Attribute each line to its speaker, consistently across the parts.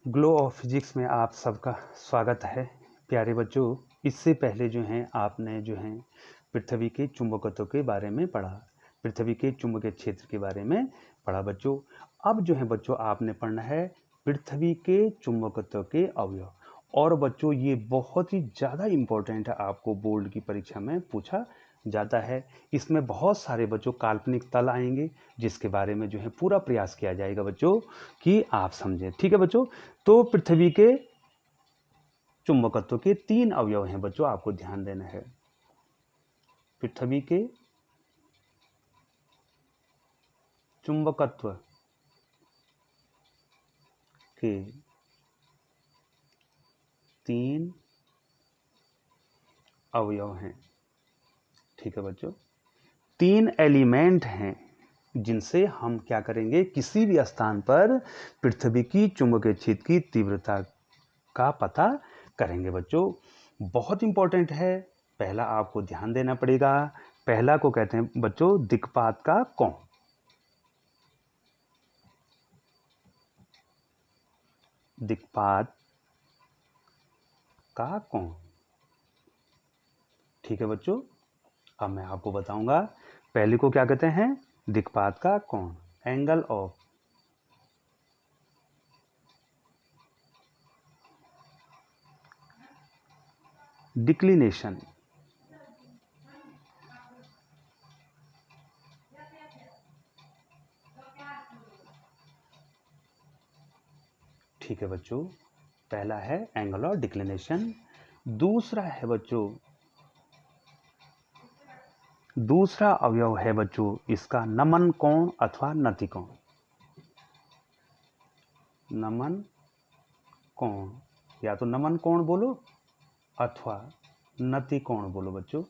Speaker 1: Glow of physics में आप सबका स्वागत है प्यारे बच्चों। इससे पहले जो हैं आपने जो है पृथ्वी के चुंबकत्व के बारे में पढ़ा, पृथ्वी के चुंबकीय क्षेत्र के बारे में पढ़ा बच्चों। अब जो है बच्चों आपने पढ़ना है पृथ्वी के चुंबकत्व के अवयव। और बच्चों ये बहुत ही ज़्यादा इम्पोर्टेंट है, आपको बोर्ड की परीक्षा में पूछा जाता है। इसमें बहुत सारे बच्चों काल्पनिक तल आएंगे जिसके बारे में जो है पूरा प्रयास किया जाएगा बच्चों कि आप समझें। ठीक है बच्चों, तो पृथ्वी के चुंबकत्व के 3 अवयव हैं बच्चों, आपको ध्यान देना है। पृथ्वी के चुंबकत्व के 3 अवयव हैं। ठीक है बच्चों, 3 एलिमेंट हैं जिनसे हम क्या करेंगे, किसी भी स्थान पर पृथ्वी की चुंबकीय क्षेत्र की तीव्रता का पता करेंगे बच्चों। बहुत इंपॉर्टेंट है, पहला आपको ध्यान देना पड़ेगा। पहला को कहते हैं बच्चों दिक्पात का कोण। दिक्पात का कोण, ठीक है बच्चों। अब मैं आपको बताऊंगा पहले को क्या कहते हैं, दिक्पात का कोण, एंगल ऑफ डिक्लिनेशन। ठीक है बच्चों, पहला है एंगल ऑफ डिक्लिनेशन। दूसरा है बच्चों, दूसरा अवयव है बच्चों इसका नमन कोण अथवा नति कोण। नमन कोण, या तो नमन कोण बोलो अथवा नति कोण बोलो बच्चों,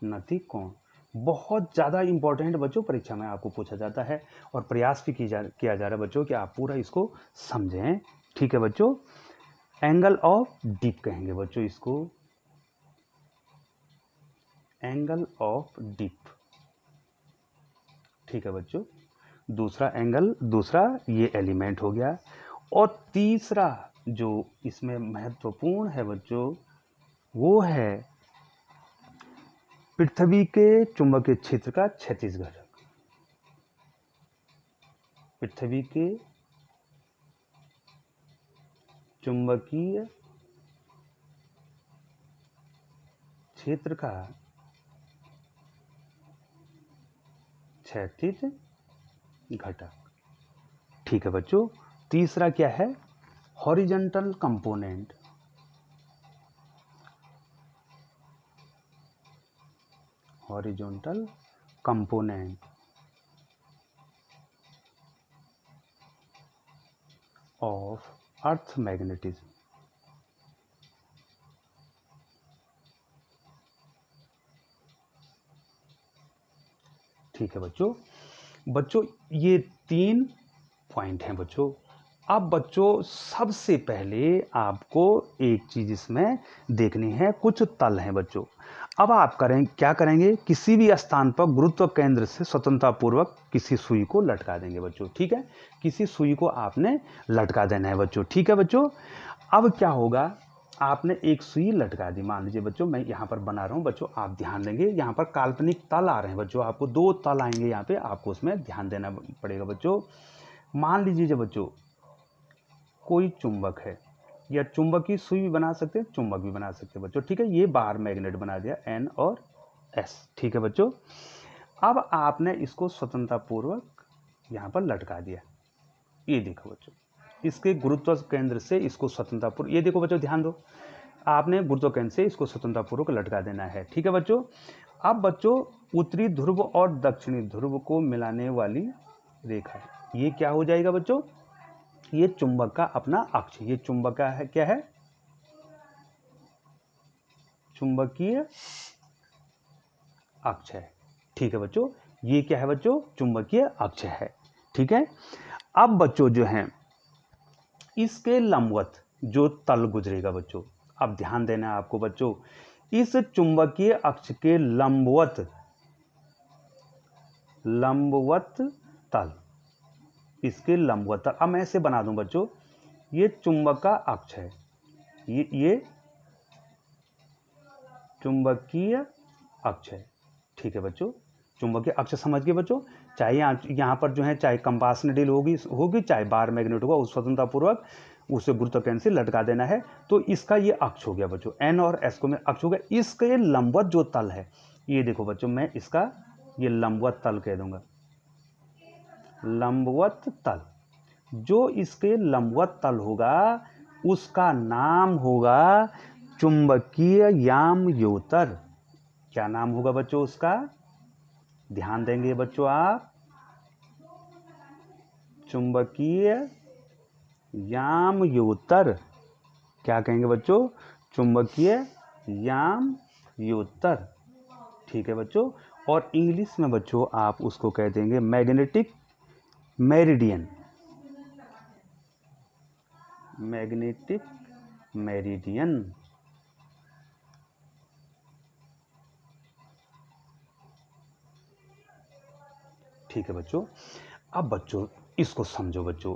Speaker 1: नति कोण। बहुत ज़्यादा इंपॉर्टेंट बच्चों, परीक्षा में आपको पूछा जाता है और प्रयास भी किया जा रहा है बच्चों कि आप पूरा इसको समझें। ठीक है बच्चों, एंगल ऑफ डिप कहेंगे बच्चों इसको, एंगल ऑफ डिप। ठीक है बच्चों, दूसरा एंगल, दूसरा ये एलिमेंट हो गया। और तीसरा जो इसमें महत्वपूर्ण है बच्चों वो है पृथ्वी के चुंबकीय क्षेत्र का क्षैतिज घटक। पृथ्वी के चुंबकीय क्षेत्र का क्षैतिज घटक। ठीक है बच्चों, तीसरा क्या है, horizontal component. Horizontal component of earth magnetism. ठीक है बच्चों, बच्चों ये 3 पॉइंट हैं बच्चों। अब बच्चों सबसे पहले आपको एक चीज इसमें देखनी है, कुछ तल हैं बच्चों। अब आप क्या करेंगे, किसी भी स्थान पर गुरुत्व केंद्र से स्वतंत्रता पूर्वक किसी सुई को लटका देंगे बच्चों। ठीक है, किसी सुई को आपने लटका देना है बच्चों। ठीक है बच्चों, अब क्या होगा, आपने एक सुई लटका दी। मान लीजिए बच्चों मैं यहाँ पर बना रहा हूँ बच्चों, आप ध्यान देंगे यहाँ पर काल्पनिक तल आ रहे हैं बच्चों, आपको 2 तल आएंगे यहाँ पे, आपको उसमें ध्यान देना पड़ेगा बच्चों। मान लीजिए जब बच्चों कोई चुंबक है, या चुंबक की सुई भी बना सकते हैं, चुंबक भी बना सकते हैं बच्चों। ठीक है, ये बाहर मैग्नेट बना दिया N और S। ठीक है बच्चों, अब आपने इसको स्वतंत्रता पूर्वक यहाँ पर लटका दिया। ये देखो बच्चों, इसके गुरुत्व केंद्र से इसको स्वतंत्रता पूर्वक, ये देखो बच्चों ध्यान दो, आपने गुरुत्व केंद्र से इसको स्वतंत्रता पूर्वक लटका देना है। ठीक है बच्चों, अब बच्चों उत्तरी ध्रुव और दक्षिणी ध्रुव को मिलाने वाली रेखा, ये क्या हो जाएगा बच्चों, ये चुंबक का अपना अक्ष, ये चुंबक का है, क्या है, चुंबकीय अक्ष है। ठीक है बच्चों, ये क्या है बच्चों, चुंबकीय अक्ष है। ठीक है, अब बच्चों जो है इसके लंबवत जो तल गुजरेगा बच्चों, अब ध्यान देना है आपको बच्चों, इस चुंबकीय अक्ष के लंबवत तल, इसके लंबवत तल, अब मैं ऐसे बना दूं बच्चों, ये चुंबक का अक्ष है, ये चुंबकीय अक्ष है। ठीक है बच्चों, चुंबकीय अक्ष समझ गए बच्चों। चाहे यहाँ पर जो है चाहे कंपास नीडल होगी चाहे बार मैग्नेट होगा, उस स्वतंत्रतापूर्वक उसे गुरुत्वाकर्षण से लटका देना है। तो इसका ये अक्ष हो गया बच्चों, एन और एस को में अक्ष हो गया। इसके लंबवत जो तल है, ये देखो बच्चों, मैं इसका ये लंबवत तल कह दूंगा, लंबवत तल। जो इसके लंबवत तल होगा उसका नाम होगा चुंबकीय याम्योत्तर। क्या नाम होगा बच्चों उसका? ध्यान देंगे बच्चों आप, चुंबकीय याम्योत्तर। क्या कहेंगे बच्चों? चुंबकीय याम्योत्तर। ठीक है बच्चों। और इंग्लिश में बच्चों आप उसको कह देंगे मैग्नेटिक मेरिडियन, मैग्नेटिक मेरिडियन। ठीक है बच्चों। अब बच्चों इसको समझो बच्चों,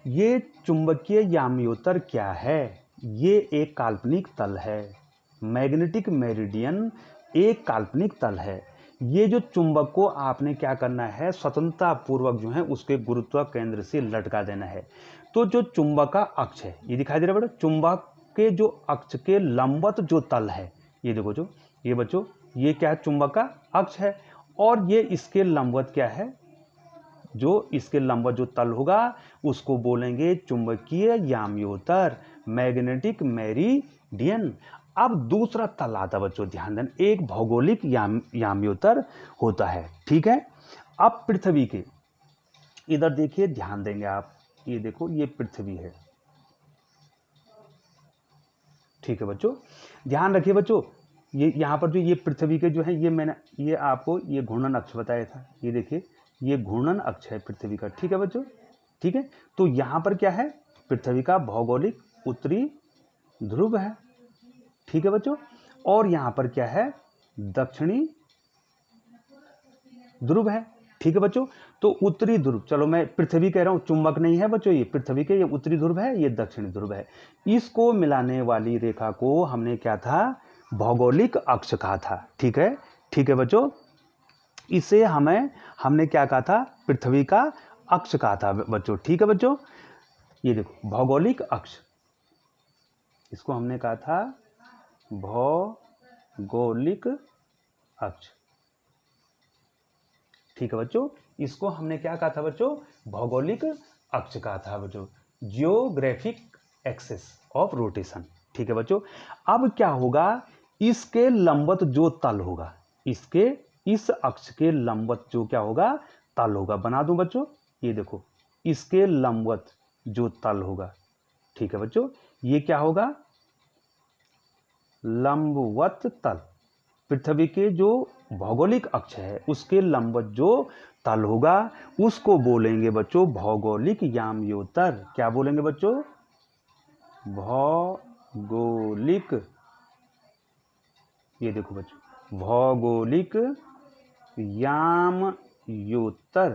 Speaker 1: ये चुंबकीय याम्योत्तर क्या है? ये एक काल्पनिक तल है। मैग्नेटिक मेरिडियन एक काल्पनिक तल है। ये जो चुंबक को आपने क्या करना है, स्वतंत्रता पूर्वक जो है उसके गुरुत्व केंद्र से लटका देना है। तो जो चुंबक का अक्ष है, ये दिखाई दे रहा है बेटा, चुंबक के जो अक्ष के लंबवत जो तल है, ये देखो जो, ये बच्चों ये क्या है? चुंबक का अक्ष है। और ये इसके लंबवत क्या है? जो इसके लंबवत जो तल होगा उसको बोलेंगे चुंबकीय याम्योत्तर, मैग्नेटिक मेरिडियन। अब दूसरा तल आता बच्चों, ध्यान देना, एक भौगोलिक याम्योत्तर होता है। ठीक है। अब पृथ्वी के इधर देखिए, ध्यान देंगे आप, ये देखो ये पृथ्वी है। ठीक है बच्चों, ध्यान रखिए बच्चों, ये यहाँ पर जो ये पृथ्वी के जो है, ये मैंने ये आपको ये घूर्णन अक्ष बताया था। ये देखिए ये घूर्णन अक्ष है पृथ्वी का। ठीक है बच्चों, ठीक है। तो यहाँ पर क्या है? पृथ्वी का भौगोलिक उत्तरी ध्रुव है। ठीक है बच्चों। और यहाँ पर क्या है? दक्षिणी ध्रुव है। ठीक है बच्चों। तो उत्तरी ध्रुव, चलो मैं पृथ्वी कह रहा हूँ, चुंबक नहीं है बच्चों, ये पृथ्वी के, ये उत्तरी ध्रुव है, ये दक्षिणी ध्रुव है। इसको मिलाने वाली रेखा को हमने क्या था? भौगोलिक अक्ष कहा था। ठीक है, ठीक है बच्चों। इसे हमने क्या कहा था? पृथ्वी का अक्ष कहा था बच्चों। ठीक है बच्चों, ये देखो भौगोलिक अक्ष, इसको हमने कहा था भौगोलिक अक्ष। ठीक है बच्चों, इसको हमने क्या कहा था बच्चों? भौगोलिक अक्ष कहा था बच्चों, जियोग्राफिक एक्सिस ऑफ रोटेशन। ठीक है बच्चों। अब क्या होगा? इसके लंबवत जो तल होगा, इसके इस अक्ष के लंबवत जो क्या होगा? तल होगा। बना दूं बच्चों, ये देखो इसके लंबवत जो तल होगा। ठीक है बच्चों, ये क्या होगा? लंबवत तल। पृथ्वी के जो भौगोलिक अक्ष है उसके लंबवत जो तल होगा उसको बोलेंगे बच्चों भौगोलिक याम्योत्तर। क्या बोलेंगे बच्चों? भौगोलिक, ये देखो बच्चों भौगोलिक याम्योत्तर।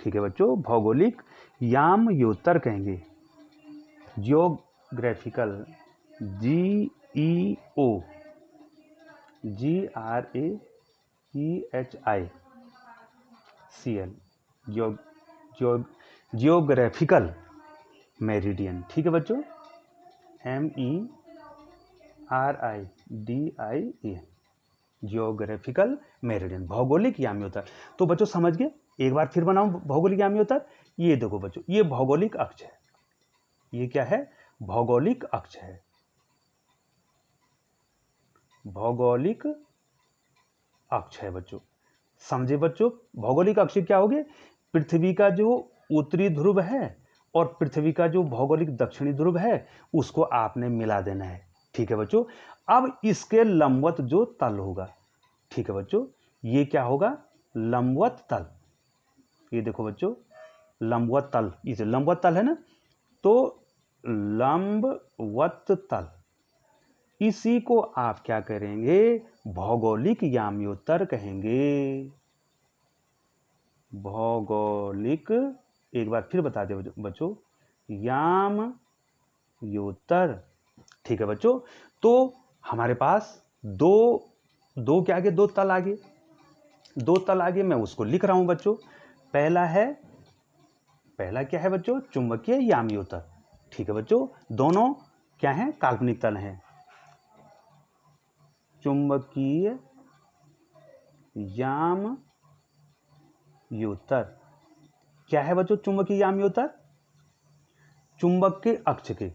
Speaker 1: ठीक है बच्चों, भौगोलिक याम्योत्तर कहेंगे। Geographical, GEO GRAPHICL, geographical meridian. ठीक है बच्चों, MERIDIA, जियोग्राफिकल मेरिडियन, भौगोलिक याम्योत्तर। तो बच्चों समझ गए? एक बार फिर बनाऊं भौगोलिक याम्योत्तर। ये देखो बच्चों, ये भौगोलिक अक्ष है। ये क्या है? भौगोलिक अक्ष है। भौगोलिक अक्ष है बच्चों। समझे बच्चों? भौगोलिक अक्ष क्या हो गए? पृथ्वी का जो उत्तरी ध्रुव है और पृथ्वी का जो भौगोलिक दक्षिणी ध्रुव है उसको आपने मिला देना है। ठीक है बच्चों। अब इसके लंबवत जो तल होगा, ठीक है बच्चों, ये क्या होगा? लंबवत तल। ये देखो बच्चों लंबवत तल, इसे लंबवत तल है ना, तो लंबवत तल, इसी को आप क्या करेंगे? भौगोलिक याम्योत्तर कहेंगे। भौगोलिक, एक बार फिर बता दे बच्चों, याम्योत्तर। ठीक है बच्चों, तो हमारे पास दो दो क्या आगे, दो तल आगे, दो तल आगे, मैं उसको लिख रहा हूं बच्चों। पहला क्या है बच्चों, चुंबकीय याम्योत्तर। ठीक है बच्चों, दोनों क्या हैं, काल्पनिक तल हैं। चुंबकीय याम्योत्तर क्या है बच्चों, चुंबकीय याम्योत्तर, चुंबक के अक्ष के,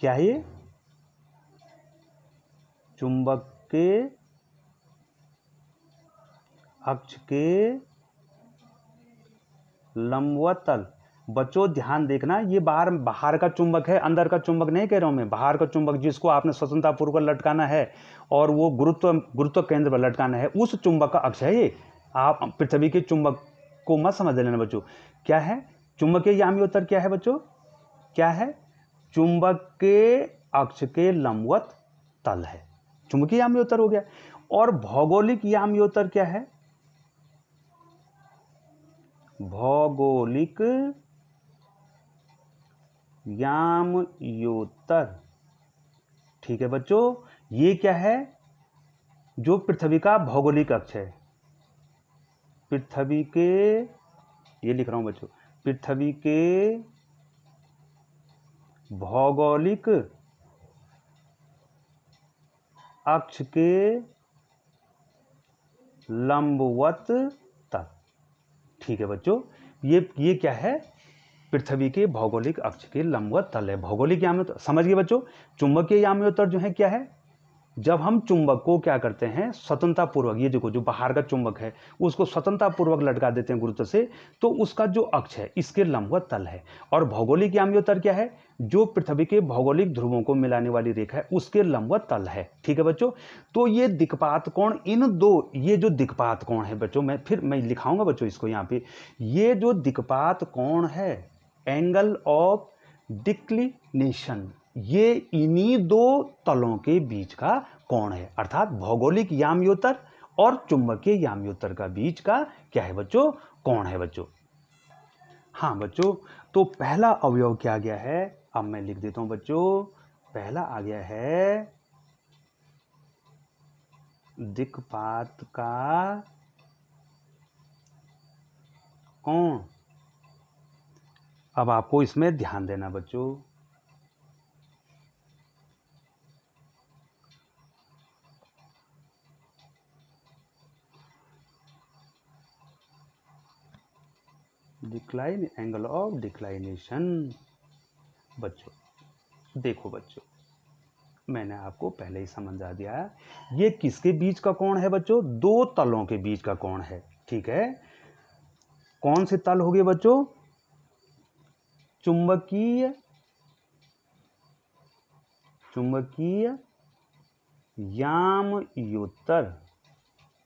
Speaker 1: क्या है ये, चुंबक के अक्ष के लंबवत तल। बच्चों ध्यान देखना, ये बाहर का चुंबक है, अंदर का चुंबक नहीं कह रहा हूं मैं, बाहर का चुंबक जिसको आपने स्वतंत्रतापूर्वक लटकाना है और वो गुरुत्व केंद्र पर लटकाना है, उस चुंबक का अक्ष है ये। आप पृथ्वी के चुंबक को मत समझ लेना बच्चों। क्या है, चुंबकीय याम्योत्तर क्या है बच्चों, क्या है, चुंबक के अक्ष के लंबवत तल है, चुंबकीय याम्योत्तर हो गया। और भौगोलिक याम्योत्तर क्या है, भौगोलिक याम्योत्तर। ठीक है बच्चों, ये क्या है, जो पृथ्वी का भौगोलिक अक्ष है, पृथ्वी के, ये लिख रहा हूं बच्चों, पृथ्वी के भौगोलिक अक्ष के लंबवत तल। ठीक है बच्चों, ये क्या है, पृथ्वी के भौगोलिक अक्ष के लंबवत तल है, भौगोलिक याम्योत्तर। समझ गए बच्चों, चुंबकीय याम्योत्तर जो है क्या है, जब हम चुंबक को क्या करते हैं, स्वतंत्रता पूर्वक, ये देखो जो बाहर का चुंबक है उसको स्वतंत्रता पूर्वक लटका देते हैं गुरुत्व से, तो उसका जो अक्ष है इसके लंबवत तल है। और भौगोलिक याम्योत्तर क्या है, जो पृथ्वी के भौगोलिक ध्रुवों को मिलाने वाली रेखा है उसके लंबवत तल है। ठीक है बच्चों, तो ये दिक्पात कोण, इन दो, ये जो दिक्पात कोण है बच्चों, मैं लिखाऊंगा बच्चों इसको यहाँ पे, ये जो दिक्पात कोण है, एंगल ऑफ डिक्लिनेशन, ये इन्हीं दो तलों के बीच का कोण है, अर्थात भौगोलिक याम्योत्तर और चुंबकीय याम्योत्तर का बीच का क्या है बच्चों, कोण है बच्चों। हाँ बच्चों, तो पहला अवयव क्या आ गया है, अब मैं लिख देता हूं बच्चों, पहला आ गया है दिक्पात का कोण। अब आपको इसमें ध्यान देना बच्चों, डिक्लाइन, एंगल ऑफ डिक्लाइनेशन। बच्चों देखो बच्चों, मैंने आपको पहले ही समझा दिया है, ये किसके बीच का कोण है बच्चों, दो तलों के बीच का कोण है। ठीक है, कौन से तल हो गए बच्चों, चुंबकीय याम्योत्तर,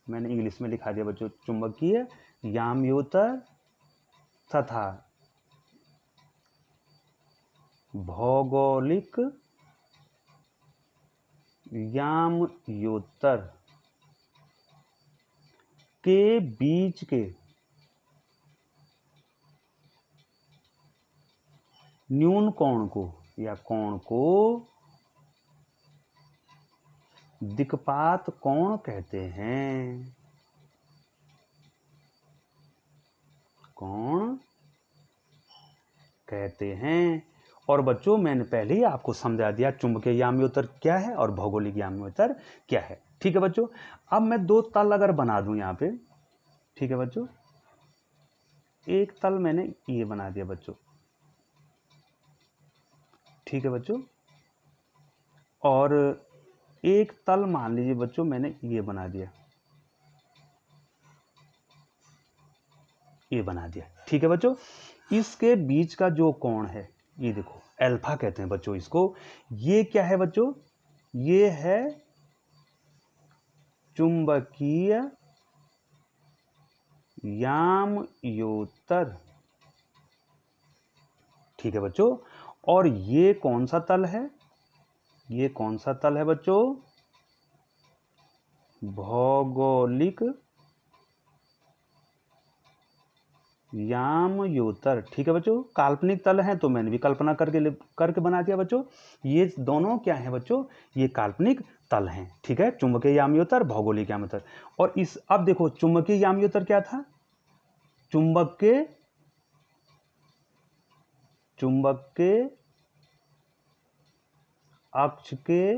Speaker 1: मैंने इंग्लिश में लिखा दिया बच्चों, चुंबकीय याम्योत्तर तथा भौगोलिक याम्योत्तर के बीच के न्यून कोण को या कोण को दिक्पात कोण कहते हैं, कोण कहते हैं। और बच्चों मैंने पहले ही आपको समझा दिया चुंबकीय याम्योत्तर क्या है और भौगोलिक याम्योत्तर क्या है। ठीक है बच्चों, अब मैं दो तल अगर बना दूं यहां पे, ठीक है बच्चों, एक तल मैंने ये बना दिया बच्चों, ठीक है बच्चों, और एक तल मान लीजिए बच्चों मैंने ये बना दिया, ये बना दिया। ठीक है बच्चों, इसके बीच का जो कोण है ये देखो अल्फा कहते हैं बच्चों इसको। ये क्या है बच्चों, ये है चुंबकीय याम्योत्तर। ठीक है बच्चों, और ये कौन सा तल है, ये कौन सा तल है बच्चों, भौगोलिक यामयोतर। ठीक है बच्चों, काल्पनिक तल है तो मैंने भी कल्पना करके बना दिया बच्चों। ये दोनों क्या है बच्चों, ये काल्पनिक तल हैं। ठीक है, चुंबकीय यामयोतर, भौगोलिक यामयोतर। और इस अब देखो चुंबकीय यामयोतर क्या था, चुंबक के अक्ष के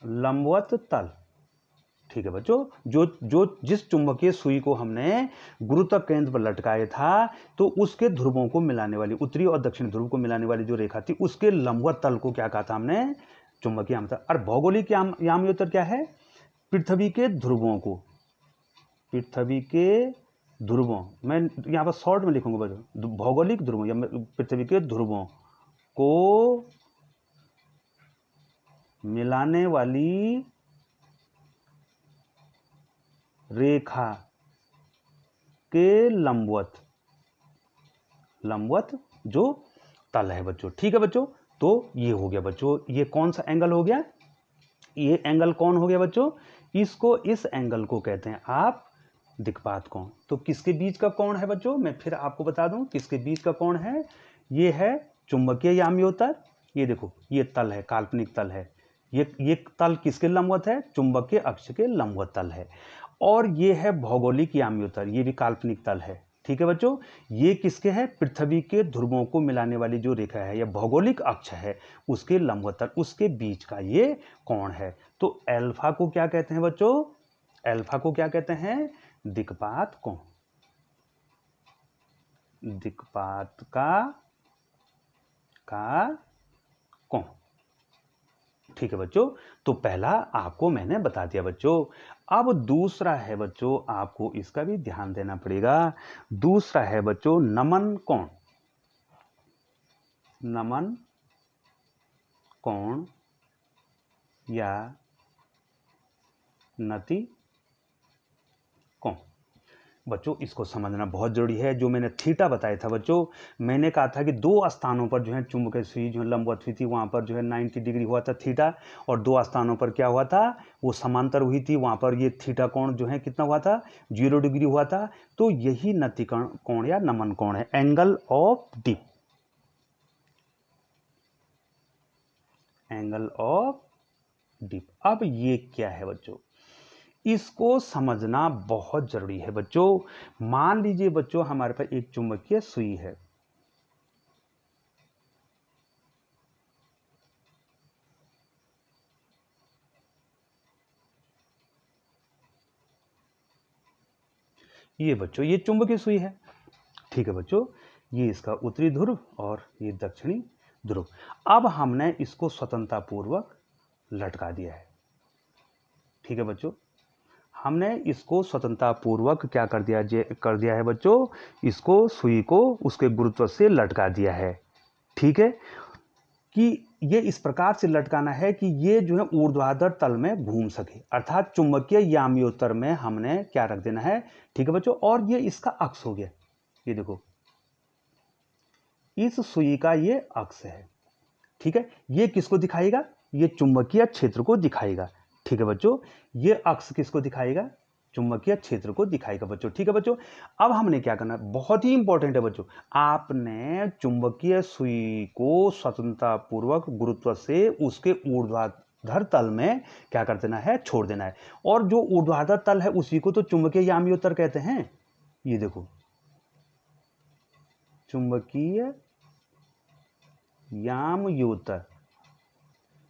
Speaker 1: लंबवत तल। ठीक है बच्चों, जो जो जिस चुंबकीय सुई को हमने गुरुत्व केंद्र पर लटकाया था, तो उसके ध्रुवों को मिलाने वाली, उत्तरी और दक्षिणी ध्रुव को मिलाने वाली जो रेखा थी, उसके लंबवत तल को क्या कहा था हमने, चुंबकीय यामयोतर। और भौगोलिक यामयोतर क्या है, पृथ्वी के ध्रुवों को, पृथ्वी के ध्रुवों, मैं यहाँ पर शॉर्ट में लिखूंगा बच्चों, भौगोलिक ध्रुवों या पृथ्वी के ध्रुवों को मिलाने वाली रेखा के लंबवत जो तल है बच्चों। ठीक है बच्चों, तो ये हो गया बच्चों, ये कौन सा एंगल हो गया, ये एंगल कौन हो गया बच्चों, इसको, इस एंगल को कहते हैं आप दिक्पात कोण। तो किसके बीच का कोण है बच्चों, मैं फिर आपको बता दूं किसके बीच का कोण है, ये है चुंबकीय यामयोतर। ये देखो ये तल है, काल्पनिक तल है, ये तल किसके लंबवत है, चुंबक के अक्ष के लंबवत तल है। और ये है भौगोलिक यामयोतर, ये भी काल्पनिक तल है। ठीक है बच्चों, ये किसके है, पृथ्वी के ध्रुवों को मिलाने वाली जो रेखा है या भौगोलिक अक्ष है, उसके लंबवत तल, उसके बीच का ये कोण है। तो अल्फा को क्या कहते हैं बच्चों, अल्फा को क्या कहते हैं, दिक्पात कोण, दिक्पात का कोण। ठीक है बच्चों, तो पहला आपको मैंने बता दिया बच्चों। अब दूसरा है बच्चों, आपको इसका भी ध्यान देना पड़ेगा। दूसरा है बच्चों नमन कोण, नमन कोण या नति कोण। बच्चों इसको समझना बहुत जरूरी है। जो मैंने थीटा बताया था बच्चों, मैंने कहा था कि दो स्थानों पर जो है चुंबकीय सुई जो लंबवत हुई थी, वहां पर जो है 90 डिग्री हुआ था थीटा, और दो स्थानों पर क्या हुआ था, वो समांतर हुई थी, वहां पर ये थीटा कोण जो है कितना हुआ था, 0 डिग्री हुआ था। तो यही नति कोण या नमन कोण है, angle of dip, angle of dip. अब ये क्या है बच्चों, इसको समझना बहुत जरूरी है बच्चों। मान लीजिए बच्चों हमारे पास एक चुंबकीय सुई है, ये बच्चों ये चुंबकीय सुई है। ठीक है बच्चों, ये इसका उत्तरी ध्रुव और ये दक्षिणी ध्रुव। अब हमने इसको स्वतंत्रता पूर्वक लटका दिया है। ठीक है बच्चों, हमने इसको स्वतंत्रता पूर्वक क्या कर दिया है बच्चों, इसको सुई को उसके गुरुत्व से लटका दिया है। ठीक है, कि ये इस प्रकार से लटकाना है कि ये जो है ऊर्ध्वाधर तल में घूम सके, अर्थात चुंबकीय यामयोतर में हमने क्या रख देना है। ठीक है बच्चों, और ये इसका अक्ष हो गया, ये देखो इस सुई का ये अक्ष है। ठीक है, ये किसको दिखाएगा, ये चुंबकीय क्षेत्र को दिखाएगा। ठीक है बच्चों, ये अक्ष किसको दिखाएगा, चुंबकीय क्षेत्र को दिखाएगा बच्चों। ठीक है बच्चों, अब हमने क्या करना है, बहुत ही इंपॉर्टेंट है बच्चों, आपने चुंबकीय सुई को स्वतंत्रता पूर्वक गुरुत्व से उसके ऊर्ध्वाधर तल में क्या कर देना है, छोड़ देना है। और जो ऊर्ध्वाधर तल है उसी को तो चुंबकीय यामयोतर कहते हैं। ये देखो चुंबकीय यामयोतर।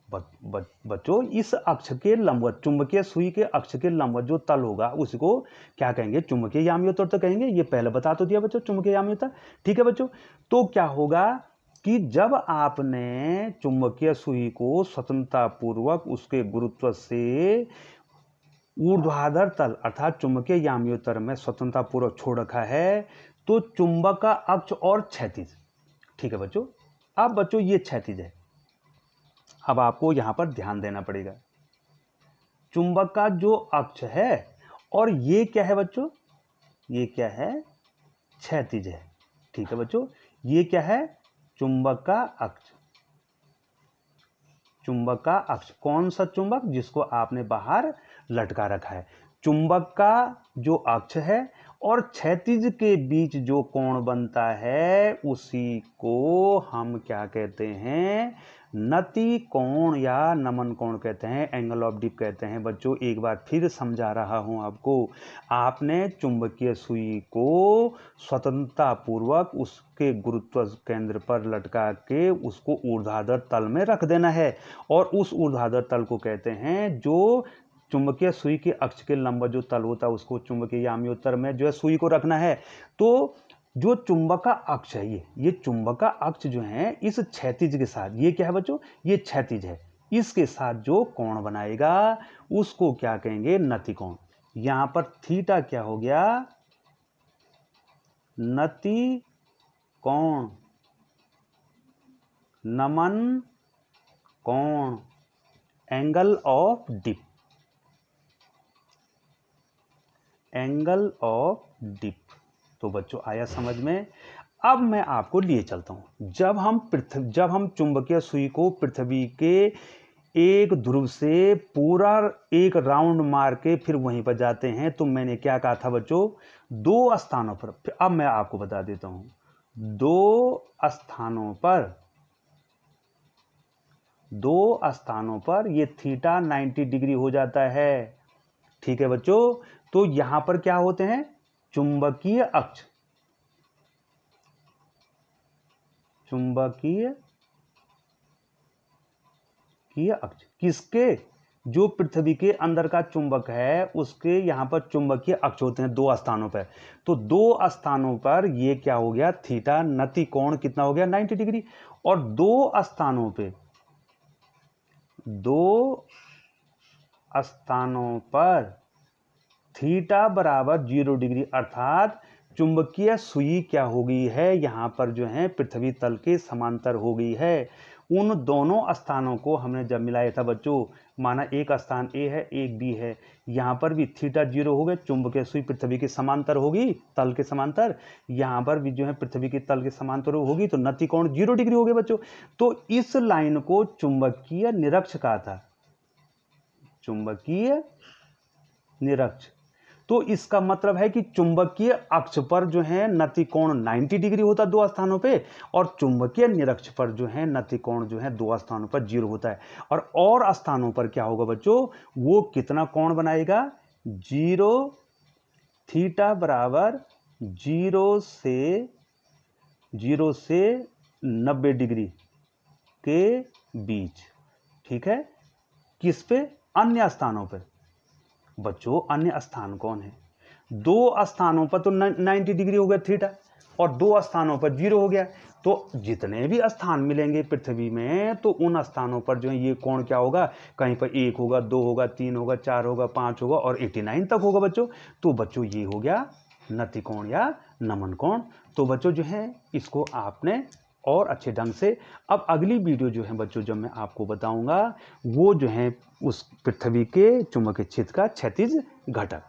Speaker 1: बच्चों इस अक्ष के लंबवत, चुंबकीय सुई के अक्ष के लंबवत जो तल होगा उसको क्या कहेंगे, चुंबकीय यामयोतर तो कहेंगे। ये पहले बता तो दिया बच्चों चुंबकीय यामयोतर। ठीक है बच्चों, तो क्या होगा कि जब आपने चुंबकीय सुई को स्वतंत्रता पूर्वक उसके गुरुत्व से ऊर्ध्वाधर तल अर्थात चुंबकीय यामयोतर में स्वतंत्रता पूर्वक छोड़ रखा है, तो चुंबक का अक्ष और क्षैतिज। ठीक है बच्चों, अब बच्चों ये क्षैतिज है, अब आपको यहां पर ध्यान देना पड़ेगा। चुंबक का जो अक्ष है और ये क्या है बच्चों, ये क्या है, क्षैतिज है। ठीक है बच्चों, ये क्या है, चुंबक का अक्ष। चुंबक का अक्ष, कौन सा चुंबक, जिसको आपने बाहर लटका रखा है, चुंबक का जो अक्ष है और क्षैतिज के बीच जो कोण बनता है उसी को हम क्या कहते हैं, नति कोण या नमन कोण कहते हैं, एंगल ऑफ डिप कहते हैं। बच्चों एक बार फिर समझा रहा हूं आपको, आपने चुंबकीय सुई को स्वतंत्रता पूर्वक उसके गुरुत्व केंद्र पर लटका के उसको ऊर्ध्वाधर तल में रख देना है, और उस ऊर्ध्वाधर तल को कहते हैं जो चुंबकीय सुई के अक्ष के लंबा जो तल होता है उसको चुंबकीय याम्योत्तर में जो है सुई को रखना है। तो जो चुंबक का अक्ष है, ये चुंबक का अक्ष जो है इस क्षैतिज के साथ, ये क्या है बच्चों, ये क्षैतिज है, इसके साथ जो कोण बनाएगा उसको क्या कहेंगे, नति कोण। यहां पर थीटा क्या हो गया, नति कोण, नमन कोण, angle of dip, angle of dip. तो बच्चों आया समझ में। अब मैं आपको लिए चलता हूं, जब हम चुंबकीय सुई को पृथ्वी के एक ध्रुव से पूरा एक राउंड मार के फिर वहीं पर जाते हैं, तो मैंने क्या कहा था बच्चों, दो स्थानों पर, अब मैं आपको बता देता हूं, दो स्थानों पर ये थीटा 90 डिग्री हो जाता है। ठीक है बच्चों, तो यहां पर क्या होते हैं, चुंबकीय अक्ष, किसके, जो पृथ्वी के अंदर का चुंबक है उसके यहां पर चुंबकीय अक्ष होते हैं दो स्थानों पर। तो दो स्थानों पर ये क्या हो गया, थीटा, नति कोण कितना हो गया, 90 डिग्री। और दो स्थानों पर थीटा बराबर 0 डिग्री, अर्थात चुंबकीय सुई क्या हो गई है, यहां पर जो है पृथ्वी तल के समांतर हो गई है। उन दोनों स्थानों को हमने जब मिलाया था बच्चों, माना एक स्थान ए है एक बी है, यहां पर भी थीटा 0 हो गए, चुंबकीय सुई पृथ्वी के समांतर होगी, तल के समांतर, यहां पर भी जो है पृथ्वी के तल के समांतर होगी, तो नति कोण 0 डिग्री हो गए बच्चों। तो इस लाइन को चुंबकीय निरक्ष कहा था, चुंबकीय निरक्ष। तो इसका मतलब है कि चुंबकीय अक्ष पर जो है नति कोण 90 डिग्री होता है दो स्थानों पे, और चुंबकीय निरक्ष पर जो है नति कोण जो है दो स्थानों पर 0 होता है। और स्थानों पर क्या होगा बच्चों, वो कितना कोण बनाएगा, 0, थीटा बराबर 0 से 90 डिग्री के बीच। ठीक है, किस पे, अन्य स्थानों पर। बच्चों अन्य स्थान कौन है, दो स्थानों पर तो 90 डिग्री हो गया थीटा, और दो स्थानों पर 0 हो गया। तो जितने भी स्थान मिलेंगे पृथ्वी में, तो उन स्थानों पर जो है ये कोण क्या होगा, कहीं पर 1 होगा, 2 होगा, 3 होगा, 4 होगा, 5 होगा, और 89 तक होगा बच्चों। तो बच्चों ये हो गया नति कोण या नमन कोण। तो बच्चों जो है इसको आपने और अच्छे ढंग से, अब अगली वीडियो जो है बच्चों जब मैं आपको बताऊंगा वो जो है उस पृथ्वी के चुंबकीय क्षेत्र का क्षैतिज घटक।